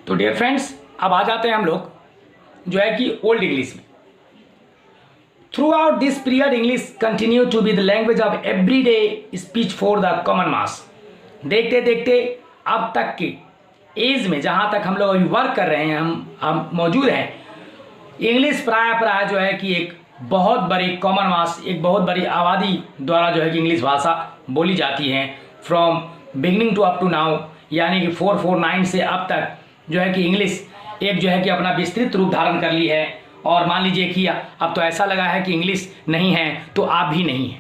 तो dear friends, अब आ जाते हैं हम लोग जो है कि ओल्ड इंग्लिश में। Throughout this period English continue to be the language of everyday speech for the common mass. देखते देखते अब तक के एज में जहाँ तक हम लोग अभी वर्क कर रहे हैं, हम मौजूद हैं, इंग्लिश प्राय जो है कि एक बहुत बड़ी कॉमन मास, एक बहुत बड़ी आबादी द्वारा जो है कि इंग्लिश भाषा बोली जाती है। From beginning to up to now, यानी कि 449 से अब तक जो है कि इंग्लिश एक जो है कि अपना विस्तृत रूप धारण कर ली है। और मान लीजिए कि अब तो ऐसा लगा है कि इंग्लिश नहीं है तो आप भी नहीं है।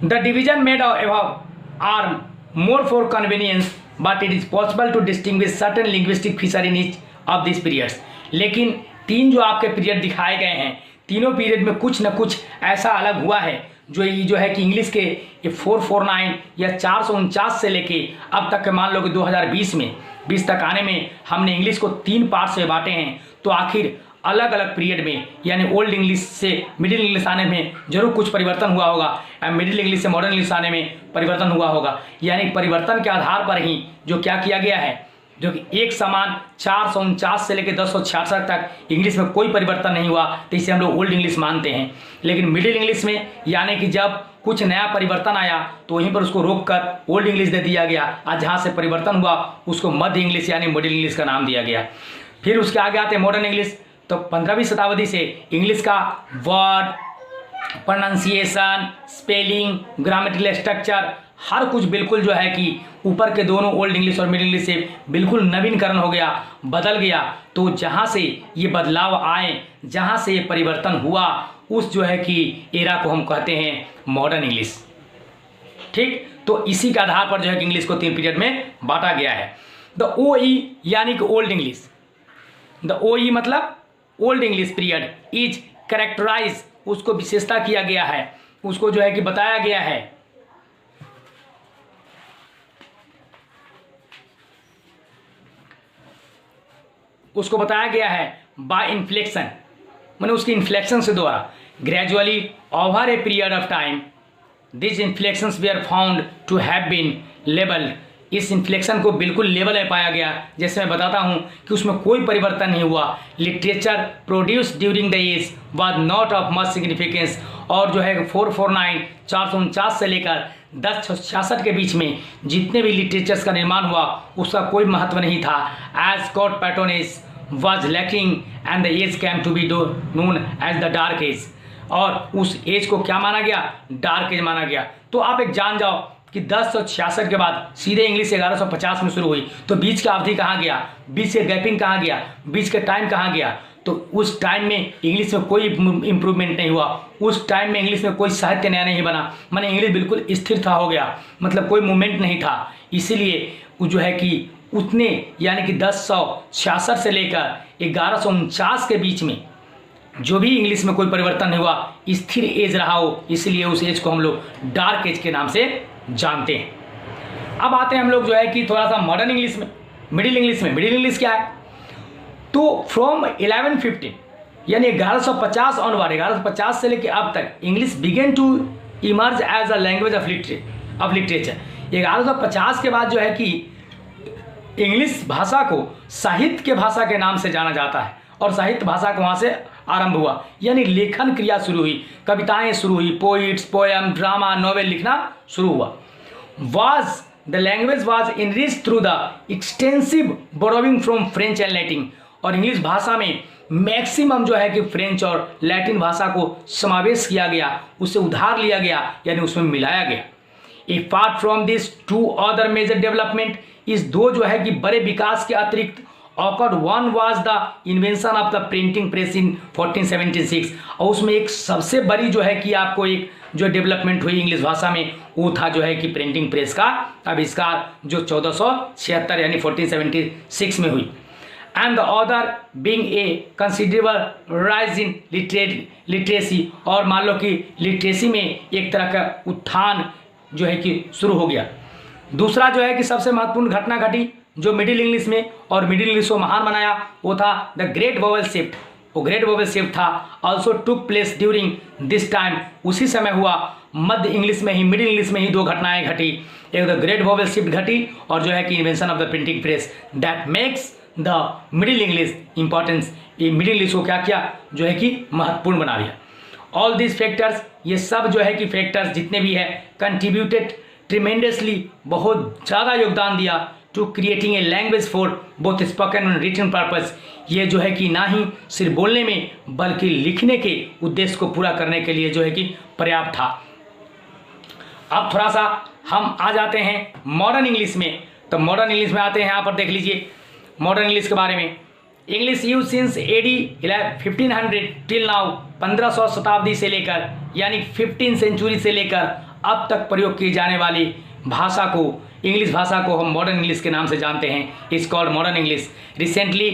The division made above are more for convenience but it is possible to distinguish certain linguistic feature in each of this periods. लेकिन तीन जो आपके पीरियड दिखाए गए हैं, तीनों पीरियड में कुछ न कुछ ऐसा अलग हुआ है जो है कि इंग्लिश के ये 449 या 449 से लेके अब तक के मान लो कि 2020 तक आने में हमने इंग्लिश को 3 पार्ट से बांटे हैं। तो आखिर अलग अलग पीरियड में, यानी ओल्ड इंग्लिश से मिडिल इंग्लिश आने में जरूर कुछ परिवर्तन हुआ होगा, मिडिल इंग्लिश से मॉडर्न इंग्लिश आने में परिवर्तन हुआ होगा। यानी परिवर्तन के आधार पर ही जो क्या किया गया है, जो कि एक समान 449 से लेकर 1066 तक इंग्लिश में कोई परिवर्तन नहीं हुआ, तो इसे हम लोग ओल्ड इंग्लिश मानते हैं। लेकिन मिडिल इंग्लिश में यानी कि जब कुछ नया परिवर्तन आया तो वहीं पर उसको रोक कर ओल्ड इंग्लिश दे दिया गया, और जहाँ से परिवर्तन हुआ उसको मध्य इंग्लिश यानी मिडिल इंग्लिश का नाम दिया गया। फिर उसके आगे आते हैं मॉडर्न इंग्लिश। तो 15वीं शताब्दी से इंग्लिश का word, pronunciation, spelling, grammatical structure हर कुछ बिल्कुल जो है कि ऊपर के दोनों ओल्ड इंग्लिश और मिडिल इंग्लिश से बिल्कुल नवीनकरण हो गया, बदल गया। तो जहाँ से ये बदलाव आए, जहाँ से ये परिवर्तन हुआ, उस जो है कि एरा को हम कहते हैं मॉडर्न इंग्लिश। ठीक, तो इसी के आधार पर जो है कि इंग्लिश को 3 पीरियड में बांटा गया है। द OE यानी कि ओल्ड इंग्लिश, द OE मतलब old English period is characterise, उसको विशेषता किया गया है, उसको जो है कि बताया गया है बाय इन्फ्लेक्शन, मैंने उसकी इन्फ्लेक्शन से द्वारा gradually over a period of time this inflections were found to have been लेबल। इस इन्फ्लेक्शन को बिल्कुल लेवल में पाया गया। जैसे मैं बताता हूँ कि उसमें कोई परिवर्तन नहीं हुआ। Literature produce during the age was not of much significance. और जो है 449 449 से लेकर 1066 के बीच में जितने भी लिटरेचर्स का निर्माण हुआ उसका कोई महत्व नहीं था। As God patterns was lacking and the age came to be known as the dark age। और उस एज को क्या माना गया? डार्क एज माना गया। तो आप एक जान जाओ कि 1066 के बाद सीधे इंग्लिश 1150 में शुरू हुई, तो बीच का अवधि कहाँ गया, बीच के गैपिंग कहाँ गया, बीच का टाइम कहाँ गया? तो उस टाइम में इंग्लिश में कोई इम्प्रूवमेंट नहीं हुआ। उस टाइम में इंग्लिश में कोई साहित्य नया नहीं बना, माने इंग्लिश बिल्कुल स्थिर था, हो गया, मतलब कोई मूवमेंट नहीं था। इसीलिए वो जो है कि उतने यानी कि 1066 से लेकर 1149 के बीच में जो भी इंग्लिश में कोई परिवर्तन नहीं हुआ, स्थिर एज रहा हो, इसलिए उस एज को हम लोग डार्क एज के नाम से जानते हैं। अब आते हैं हम लोग जो है कि थोड़ा सा मॉडर्न इंग्लिश में, मिडिल इंग्लिश में। मिडिल इंग्लिश क्या है? तो फ्रॉम 1115 यानी 1150 ऑनवर्ड, 1150 से लेकर अब तक English began to emerge as a language of literature. 1150 के बाद जो है कि इंग्लिश भाषा को साहित्य के भाषा के नाम से जाना जाता है, और साहित्य भाषा को वहाँ से आरंभ हुआ, यानी लेखन क्रिया शुरू हुई, कविताएं शुरू हुई, पोइट्स, पोएम, ड्रामा, नॉवेल लिखना शुरू हुआ। The language was enriched through the extensive borrowing from French and Latin. और इंग्लिश भाषा में मैक्सिमम जो है कि फ्रेंच और लैटिन भाषा को समावेश किया गया, उससे उधार लिया गया, यानी उसमें मिलाया गया। Apart from this 2 other major development, इस 2 जो है कि बड़े विकास के अतिरिक्त awkward, one was the invention of the printing press in 1476। और उसमें एक सबसे बड़ी जो है कि आपको एक जो डेवलपमेंट हुई इंग्लिश भाषा में, वो था जो है कि प्रिंटिंग प्रेस का आविष्कार, जो 1476 यानी 1476 में हुई। And the other being a considerable rise in literacy, और मान लो कि लिटरेसी में एक तरह का उत्थान जो है कि शुरू हो गया। दूसरा जो है कि सबसे महत्वपूर्ण घटना घटी जो मिडिल इंग्लिश में और मिडिल इंग्लिश को महान बनाया, वो था द ग्रेट वोवेल शिफ्ट। वो ग्रेट वोवेल शिफ्ट था, also took place during this time, उसी समय हुआ। मध्य इंग्लिश में ही, मिडिल इंग्लिश में ही दो घटनाएं घटी, एक द ग्रेट वोवेल शिफ्ट घटी और जो है कि invention of the printing press, that makes the middle English importance. ये मिडिल इंग्लिश को क्या किया, जो है कि महत्वपूर्ण बना दिया। ऑल दिस फैक्टर्स, ये सब जो है कि फैक्टर्स जितने भी है, कंट्रीब्यूटेड ट्रिमेंडसली, बहुत ज़्यादा योगदान दिया to creating a language for both spoken and written purpose. ये जो है कि ना ही सिर्फ बोलने में बल्कि लिखने के उद्देश्य को पूरा करने के लिए जो है कि पर्याप्त था। अब थोड़ा सा हम आ जाते हैं मॉडर्न इंग्लिश में। तो मॉडर्न इंग्लिश में आते हैं, यहाँ पर देख लीजिए मॉडर्न इंग्लिश के बारे में। English use since AD 1500 till now, 1500 शताब्दी से लेकर यानी 15 सेंचुरी से लेकर अब तक प्रयोग की जाने वाली भाषा को, इंग्लिश भाषा को हम मॉडर्न इंग्लिश के नाम से जानते हैं। Is called modern English. Recently,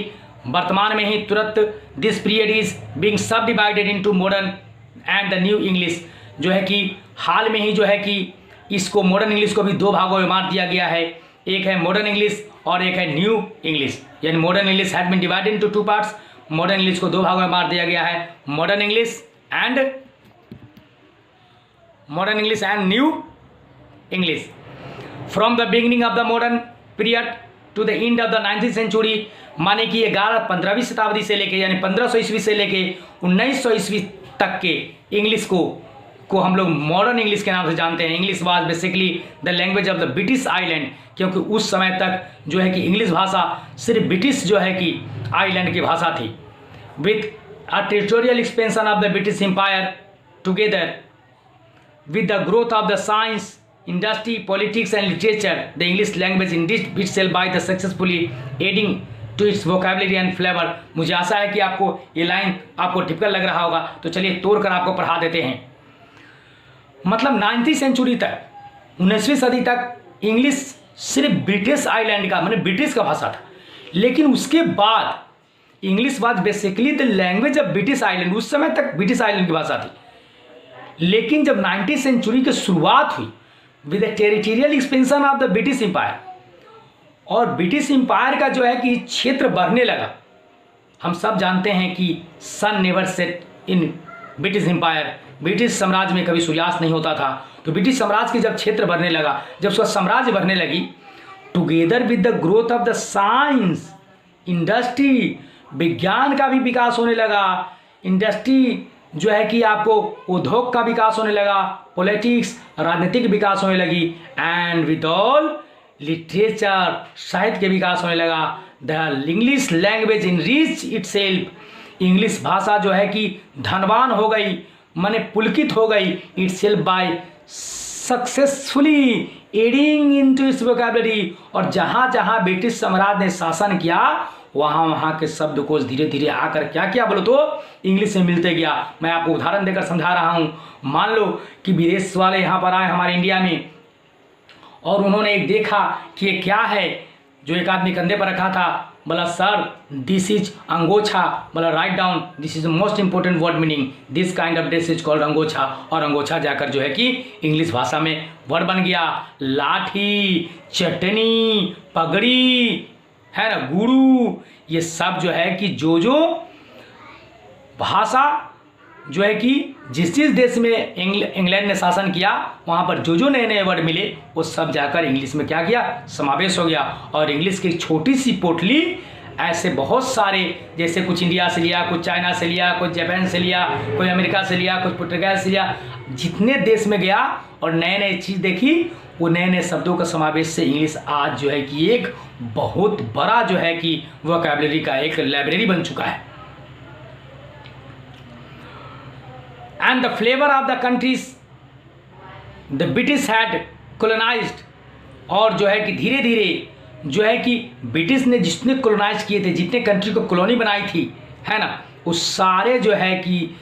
वर्तमान में ही, तुरंत, दिस पीरियड इज बीइंग सब divided into modern and the new English. जो है कि हाल में ही जो है कि इसको मॉडर्न इंग्लिश को भी दो भागों में बांट दिया गया है। एक है मॉडर्न इंग्लिश और एक है न्यू इंग्लिश, यानी modern English has been divided into two parts. Modern English को दो भागों में बांट दिया गया है, modern English and new English. From the beginning of the modern period to the end of the 19th century, माने कि 15वीं शताब्दी से लेके यानी 1500 ईस्वी से लेके 1900 ईस्वी तक के इंग्लिश को हम लोग मॉडर्न इंग्लिश के नाम से जानते हैं। English was basically the language of the British island, क्योंकि उस समय तक जो है कि इंग्लिश भाषा सिर्फ ब्रिटिश जो है कि आइलैंड की भाषा थी। With a territorial expansion of the British Empire together with the growth of the science, industry, politics and literature, the English language enriched itself by the successfully adding to its vocabulary and flavor। मुझे आशा है कि आपको ये line आपको typical लग रहा होगा, तो चलिए तोड़ कर आपको पढ़ा देते हैं। मतलब 19वीं सेंचुरी तक, 19वीं सदी तक इंग्लिश सिर्फ ब्रिटिश आइलैंड का, मतलब ब्रिटिश का भाषा था। लेकिन उसके बाद English was basically the language of British island. उस समय तक ब्रिटिश आइलैंड की भाषा थी। लेकिन जब 19th सेंचुरी की शुरुआत हुई with the territorial expansion of the British Empire, और ब्रिटिश एम्पायर का जो है कि क्षेत्र बढ़ने लगा। हम सब जानते हैं कि sun never set in British Empire, British साम्राज्य में कभी सूर्यास्त नहीं होता था। तो ब्रिटिश साम्राज्य की जब क्षेत्र बढ़ने लगा, जब उसका साम्राज्य बढ़ने लगी, together with the growth of the science, industry, विज्ञान का भी विकास होने लगा, इंडस्ट्री जो है कि आपको उद्योग का विकास होने लगा, पॉलिटिक्स, राजनीतिक विकास होने लगी, एंड विद ऑल लिटरेचर, साहित्य के विकास होने लगा। The English language enrich itself, English भाषा जो है कि धनवान हो गई, माने पुलकित हो गई, itself by successfully adding into its vocabulary. और जहाँ जहाँ ब्रिटिश साम्राज्य ने शासन किया, वहाँ के शब्दकोश धीरे धीरे आकर क्या किया बोलो तो इंग्लिश से मिलते गया। मैं आपको उदाहरण देकर समझा रहा हूँ। मान लो कि विदेश वाले यहाँ पर आए हमारे इंडिया में, और उन्होंने एक देखा कि ये क्या है, जो एक आदमी कंधे पर रखा था, बोला सर दिस इज अंगोछा, बोला right down, this is most important word meaning, this kind of dress is called angocha. और अंगोछा जाकर जो है कि इंग्लिश भाषा में वर्ड बन गया। लाठी, चटनी, पगड़ी, है ना, गुरु, ये सब जो है कि जो भाषा जो है कि जिस देश में इंग्लैंड ने शासन किया, वहाँ पर जो नए नए वर्ड मिले, वो सब जाकर इंग्लिश में क्या किया, समावेश हो गया। और इंग्लिश की छोटी सी पोटली ऐसे बहुत सारे, जैसे कुछ इंडिया से लिया, कुछ चाइना से लिया, कुछ जापान से लिया, कोई अमेरिका से लिया, कुछ पुर्तगाल से लिया, जितने देश में गया और नए नए चीज़ देखी, वो नए नए शब्दों का समावेश से इंग्लिश आज जो है कि एक बहुत बड़ा जो है कि वोकैबुलरी का एक लाइब्रेरी बन चुका है। And the flavour of the countries the British had colonised, और जो है कि धीरे धीरे जो है कि ब्रिटिश ने जितने कॉलोनाइज किए थे, जितने कंट्री को कॉलोनी बनाई थी, है ना, उस सारे जो है कि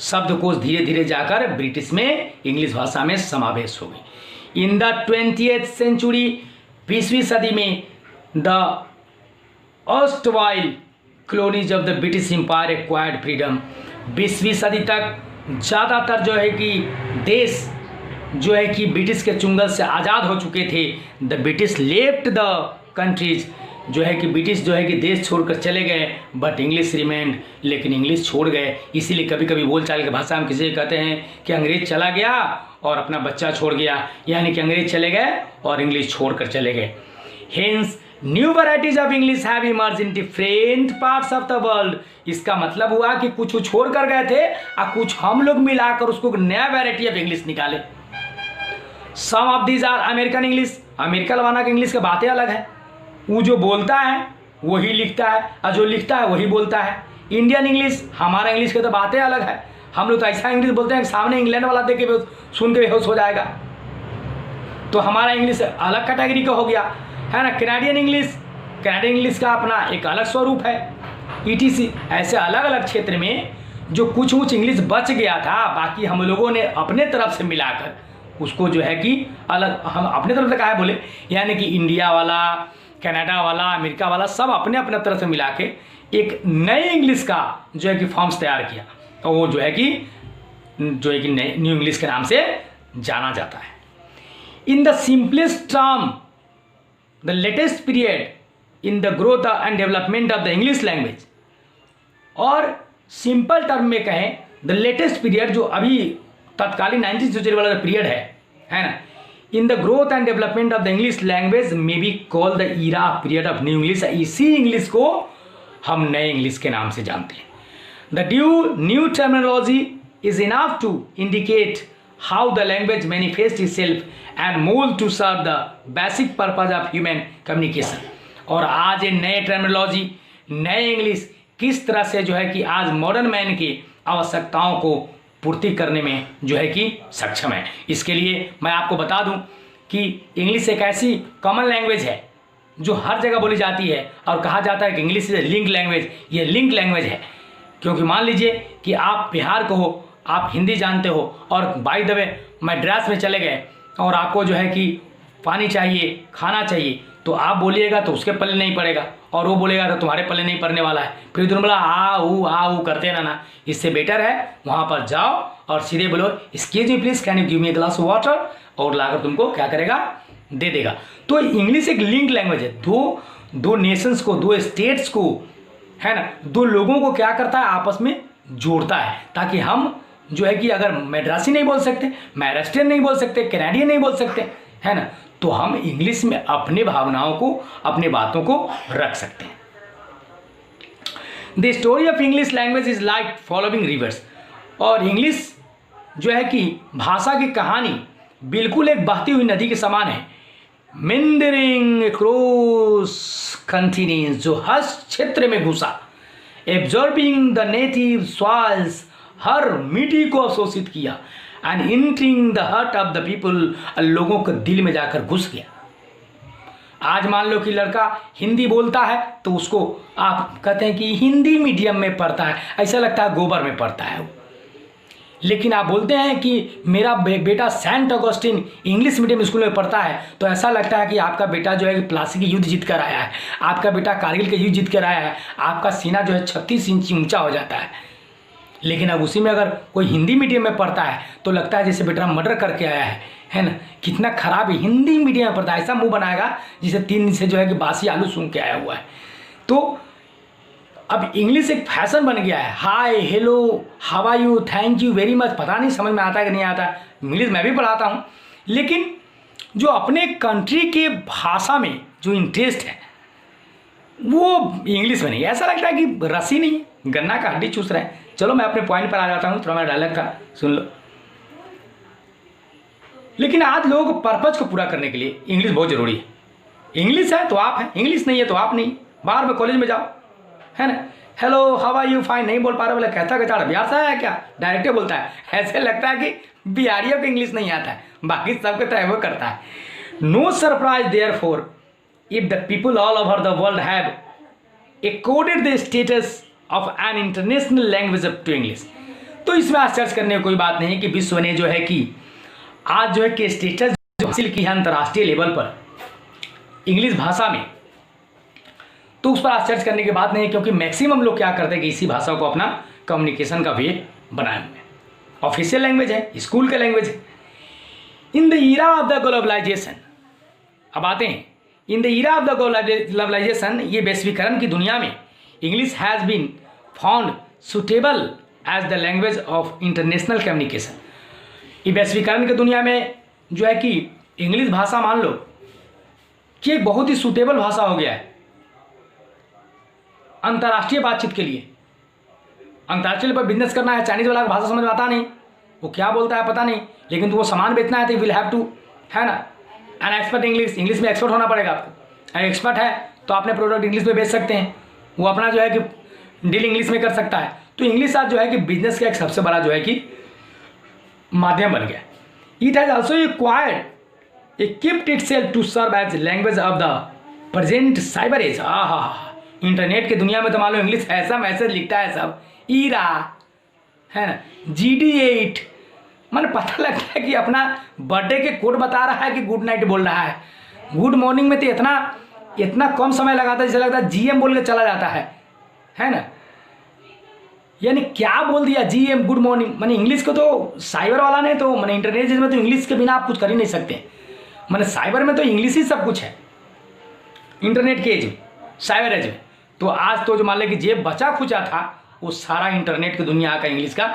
शब्दकोश धीरे धीरे जाकर ब्रिटिश में इंग्लिश भाषा में समावेश हो गई। इन द 20th सेंचुरी, 20वीं सदी में, the erstwhile colonies of the British empire acquired freedom, 20वीं सदी तक ज़्यादातर जो है कि देश जो है कि ब्रिटिश के चुंगल से आज़ाद हो चुके थे। The British left the countries, जो है कि ब्रिटिश जो है कि देश छोड़कर चले गए, बट इंग्लिश रिमेंड, लेकिन इंग्लिश छोड़ गए। इसीलिए कभी कभी बोलचाल की भाषा में किसी कहते हैं कि अंग्रेज चला गया और अपना बच्चा छोड़ गया, यानी कि अंग्रेज चले गए और इंग्लिश छोड़कर चले गए। Hence new varieties of English have emerge in different parts of the world. इसका मतलब हुआ कि कुछ छोड़ कर गए थे और कुछ हम लोग मिलाकर उसको नया वैरायटी ऑफ इंग्लिश निकाले। Some of these are American English. America वाला की इंग्लिश की बातें अलग है, वो जो बोलता है वही लिखता है और जो लिखता है वही बोलता है। इंडियन इंग्लिश, हमारा इंग्लिश की तो बातें अलग है। हम लोग तो ऐसा इंग्लिश बोलते हैं कि सामने इंग्लैंड वाला देख के सुन के बेहोश हो जाएगा, तो हमारा इंग्लिश अलग कैटेगरी का हो गया, है ना। कैनेडियन इंग्लिश का अपना एक अलग स्वरूप है, ETC। ऐसे अलग अलग क्षेत्र में जो कुछ इंग्लिश बच गया था, बाकी हम लोगों ने अपने तरफ से मिलाकर उसको जो है कि अलग, हम अपने तरफ से कहा है बोले, यानी कि इंडिया वाला, कनाडा वाला, अमेरिका वाला सब अपने अपने तरफ से मिला के एक नए इंग्लिश का जो है कि फॉर्म्स तैयार किया, और वो जो है कि न्यू इंग्लिश के नाम से जाना जाता है। In the simplest term, the latest period in the growth and development of the English language, और सिंपल टर्म में कहें द लेटेस्ट पीरियड, जो अभी तत्कालीन 19th सेंचुरी वाला पीरियड है ना, in the growth and development of the English language may be call the era period of new English. इसी इंग्लिश को हम नए इंग्लिश के नाम से जानते हैं। The new terminology is enough to indicate how the language manifest itself and mould to serve the basic purpose of human communication. और आज ये नए टर्मिनोलॉजी, नए इंग्लिश किस तरह से जो है कि आज मॉडर्न मैन की आवश्यकताओं को पूर्ति करने में जो है कि सक्षम है। इसके लिए मैं आपको बता दूं कि इंग्लिश एक ऐसी कॉमन लैंग्वेज है जो हर जगह बोली जाती है, और कहा जाता है कि इंग्लिश इज लिंक लैंग्वेज। ये लिंक लैंग्वेज है क्योंकि मान लीजिए कि आप बिहार को हो, आप हिंदी जानते हो, और बाय द वे मद्रास में चले गए और आपको जो है कि पानी चाहिए, खाना चाहिए, तो आप बोलिएगा तो उसके पल्ले नहीं पड़ेगा, और वो बोलेगा तो तुम्हारे पल्ले नहीं पड़ने वाला है। फिर तुम बोला आ ऊ करते रहना। इससे बेटर है वहाँ पर जाओ और सीधे बोलो excuse me please, can you give me a glass of water, और लाकर तुमको क्या करेगा, दे देगा। तो इंग्लिश एक लिंक लैंग्वेज है, दो नेशंस को, दो स्टेट्स को, है ना, दो लोगों को क्या करता है, आपस में जोड़ता है, ताकि हम जो है कि अगर मद्रासी नहीं बोल सकते, महाराष्ट्रियन नहीं बोल सकते, कैनेडियन नहीं बोल सकते, है ना, तो हम इंग्लिश में अपने भावनाओं को, अपने बातों को रख सकते हैं। The story of English language is like following rivers. और इंग्लिश जो है कि भाषा की कहानी बिल्कुल एक बहती हुई नदी के समान है। मेंडरिंग अक्रॉस कंटिनेंस, जो हर क्षेत्र में घुसा, एब्जॉर्बिंग द नेटिव सॉइल्स, हर मिट्टी को अवशोषित किया, and entering the heart of the people, लोगों के दिल में जाकर घुस गया। आज मान लो कि लड़का हिंदी बोलता है तो उसको आप कहते हैं कि हिंदी मीडियम में पढ़ता है, ऐसा लगता है गोबर में पढ़ता है वो। लेकिन आप बोलते हैं कि मेरा बेटा Saint Augustine English medium school में पढ़ता है, तो ऐसा लगता है कि आपका बेटा जो है कि प्लासी की युद्ध जीत कर आया है, आपका बेटा कारगिल के युद्ध जीत कर आया है, आपका सीना जो है 36 इंच ऊंचा हो जाता है। लेकिन अब उसी में अगर कोई हिंदी मीडियम में पढ़ता है तो लगता है जैसे बेटा मर्डर करके आया है ना, कितना खराब है। हिंदी मीडियम में पढ़ता है, ऐसा मुंह बनाएगा जिसे 3 दिन से जो है कि बासी आलू सूंघ के आया हुआ है। तो अब इंग्लिश एक फैशन बन गया है, hi, hello, how are you, thank you very much. पता नहीं समझ में आता है कि नहीं आता। इंग्लिश मैं भी पढ़ाता हूँ, लेकिन जो अपने कंट्री के भाषा में जो इंटरेस्ट है वो इंग्लिश में नहीं। ऐसा लगता है कि रस्सी नहीं है, गन्ना का हड्डी चूस रहे हैं। चलो मैं अपने पॉइंट पर आ जाता हूँ, थोड़ा मेरा डायलॉग था, सुन लो। लेकिन आज लोगों को पर्पज को पूरा करने के लिए इंग्लिश बहुत जरूरी है। इंग्लिश है तो आप हैं, इंग्लिश नहीं है तो आप नहीं। बाहर में कॉलेज में जाओ, है ना, hello how are you, fine नहीं बोल पा रहे, बोले कहता बेचारा बिहार से आया क्या, डायरेक्ट बोलता है। ऐसे लगता है कि बिहारियों को इंग्लिश नहीं आता है, बाकी सबके तो वो करता है। No surprise therefore if the people all over the world have accorded the status of an international language to English। तो इसमें आश्चर्य करने की कोई बात नहीं कि विश्व ने जो है कि आज जो है कि स्टेटस हासिल की है अंतर्राष्ट्रीय लेवल पर इंग्लिश भाषा में, तो उस पर आश्चर्य करने की बात नहीं है, क्योंकि मैक्सिमम लोग क्या करते हैं कि इसी भाषा को अपना कम्युनिकेशन का वे बनाए हुए हैं। ऑफिशियल लैंग्वेज है, स्कूल का लैंग्वेज है। In the era of the globalization, अब आते हैं in the era of the globalization, ये वैश्वीकरण की दुनिया में English has been found suitable as the language of international communication. ये वैश्वीकरण की दुनिया में जो है कि इंग्लिश भाषा मान लो कि एक बहुत ही सूटेबल भाषा हो गया है अंतर्राष्ट्रीय बातचीत के लिए। अंतर्राष्ट्रीय पर बिजनेस करना है, चाइनीज वाला भाषा समझ में आता नहीं, वो क्या बोलता है पता नहीं, लेकिन तो वो सामान बेचना है तो विल हैव टू, है ना, एन एक्सपर्ट इंग्लिश में एक्सपर्ट होना पड़ेगा आपको। एक्सपर्ट है तो आपने प्रोडक्ट इंग्लिश में बेच सकते हैं, वो अपना जो है कि डील इंग्लिश में कर सकता है। तो इंग्लिश आज जो है कि बिजनेस का एक सबसे बड़ा जो है कि माध्यम बन गया। It has also acquired equipped itself to serve as language of the present cyber age। Internet की दुनिया में तो मान लो इंग्लिश ऐसा मैसेज लिखता है सब, ईरा है ना, GD8, मन पता लगता है कि अपना बर्थडे के कोड बता रहा है कि गुड नाइट बोल रहा है। गुड मॉर्निंग में तो इतना कम समय लगाता है जैसे लगता है GM बोल के चला जाता है ना। यानी क्या बोल दिया GM गुड मॉर्निंग, मैंने इंग्लिश को तो साइबर वाला ने तो मैंने इंटरनेट में तो इंग्लिश के बिना आप कुछ कर ही नहीं सकते। मैंने साइबर में तो इंग्लिश ही सब कुछ है, इंटरनेट के एज में, साइबर एज में। तो आज तो जो मान लें कि जे बचा खुचा था वो सारा इंटरनेट की दुनिया का इंग्लिश का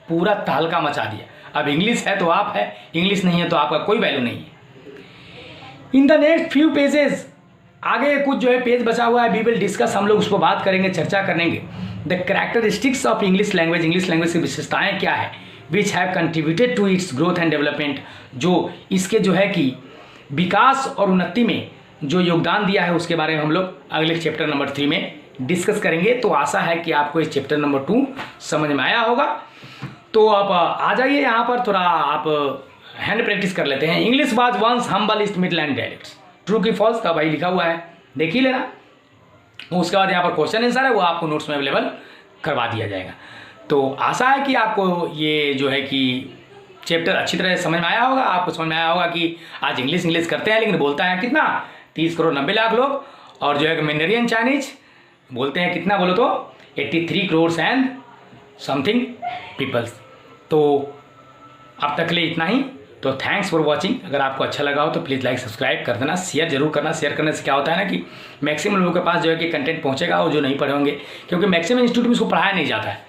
पूरा तहलका मचा दिया। अब इंग्लिश है तो आप है, इंग्लिश नहीं है तो आपका कोई वैल्यू नहीं है। In the next few pages, आगे कुछ जो है पेज बचा हुआ है, वी विल डिस्कस, हम लोग उसको बात करेंगे, चर्चा करेंगे। The characteristics of English language, English language की विशेषताएं क्या है, which have contributed to its growth and development, जो इसके जो है कि विकास और उन्नति में जो योगदान दिया है उसके बारे में हम लोग अगले चैप्टर नंबर 3 में डिस्कस करेंगे। तो आशा है कि आपको इस चैप्टर नंबर 2 समझ में आया होगा। तो आप आ जाइए यहाँ पर, थोड़ा आप हैंड प्रैक्टिस कर लेते हैं। English was once humble East Midland dialects, true की फॉल्स का भाई लिखा हुआ है, देख ही लेना। उसके बाद यहाँ पर क्वेश्चन आंसर है, वो आपको नोट्स में अवेलेबल करवा दिया जाएगा। तो आशा है कि आपको ये जो है कि चैप्टर अच्छी तरह समझ में आया होगा। आपको समझ में आया होगा कि आज इंग्लिश करते हैं लेकिन बोलता है कितना, 30 करोड़ 90 लाख लोग, और जो है कि मैंडरियन चाइनीज बोलते हैं कितना, बोलो तो 83 करोड़ एंड समथिंग पीपल्स। तो अब तक ले इतना ही। तो थैंक्स फॉर वॉचिंग। अगर आपको अच्छा लगा हो तो प्लीज़ लाइक सब्सक्राइब कर देना, शेयर जरूर करना। शेयर करने से क्या होता है ना कि मैक्सिमम लोगों के पास जो है कि कंटेंट पहुंचेगा, और जो नहीं पढ़े होंगे, क्योंकि मैक्सिमम इंस्टीट्यूट में इसको पढ़ाया नहीं जाता है,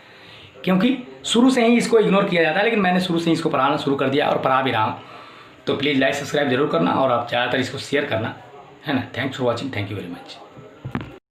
क्योंकि शुरू से ही इसको इग्नोर किया जाता है। लेकिन मैंने शुरू से ही इसको पढ़ाना शुरू कर दिया और पढ़ा भी रहा हूँ। तो प्लीज़ लाइक सब्सक्राइब जरूर करना और आप ज़्यादातर इसको शेयर करना, है ना। Thanks for watching, thank you very much.